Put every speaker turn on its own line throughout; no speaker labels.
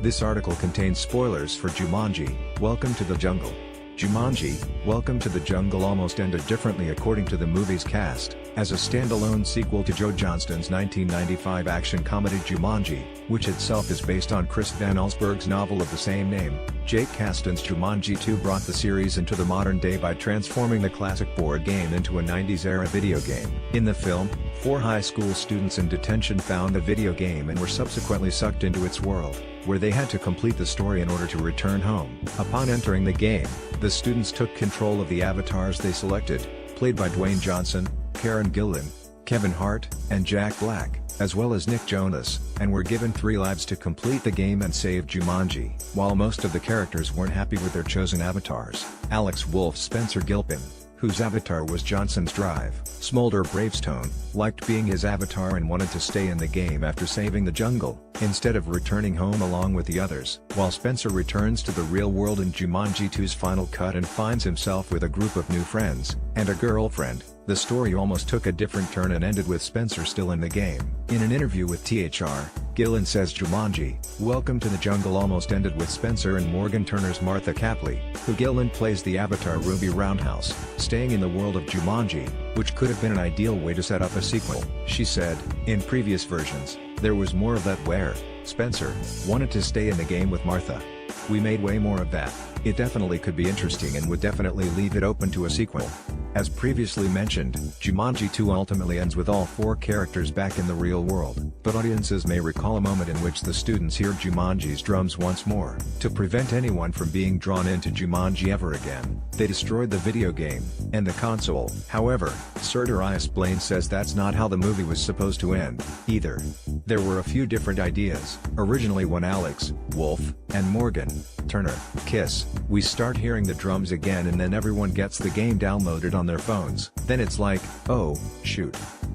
This article contains spoilers for Jumanji, Welcome to the Jungle. Jumanji, Welcome to the Jungle almost ended differently according to the movie's cast, as a standalone sequel to Joe Johnston's 1995 action comedy Jumanji, which itself is based on Chris Van Allsburg's novel of the same name. Jake Kasdan's Jumanji 2 brought the series into the modern day by transforming the classic board game into a 90s-era video game. In the film, 4 high school students in detention found the video game and were subsequently sucked into its world, where they had to complete the story in order to return home. Upon entering the game, the students took control of the avatars they selected, played by Dwayne Johnson, Karen Gillan, Kevin Hart, and Jack Black, as well as Nick Jonas, and were given 3 lives to complete the game and save Jumanji. While most of the characters weren't happy with their chosen avatars, Alex Wolf Spencer Gilpin, whose avatar was Johnson's Drive, Smolder Bravestone, liked being his avatar and wanted to stay in the game after saving the jungle, instead of returning home along with the others. While Spencer returns to the real world in Jumanji 2's final cut and finds himself with a group of new friends, and a girlfriend, the story almost took a different turn and ended with Spencer still in the game. In an interview with THR, Gillan says Jumanji, Welcome to the Jungle almost ended with Spencer and Morgan Turner's Martha Capley, who Gillan plays the avatar Ruby Roundhouse, staying in the world of Jumanji, which could have been an ideal way to set up a sequel. She said, in previous versions, there was more of that where Spencer wanted to stay in the game with Martha. We made way more of that. It definitely could be interesting and would definitely leave it open to a sequel. As previously mentioned, Jumanji 2 ultimately ends with all 4 characters back in the real world, but audiences may recall a moment in which the students hear Jumanji's drums once more. To prevent anyone from being drawn into Jumanji ever again, they destroyed the video game and the console. However, Sir Darius Blaine says that's not how the movie was supposed to end, either. There were a few different ideas. Originally when Alex, Wolf, and Morgan, Turner, kiss, we start hearing the drums again and then everyone gets the game downloaded on their phones. Then it's like, oh, shoot.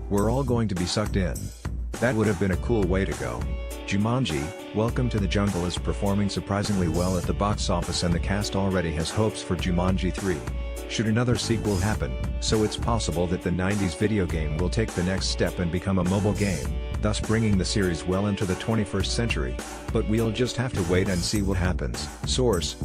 We're all going to be sucked in. That would have been a cool way to go. Jumanji, Welcome to the Jungle is performing surprisingly well at the box office and the cast already has hopes for Jumanji 3. Should another sequel happen, so it's possible that the 90s video game will take the next step and become a mobile game, thus bringing the series well into the 21st century. But we'll just have to wait and see what happens. Source: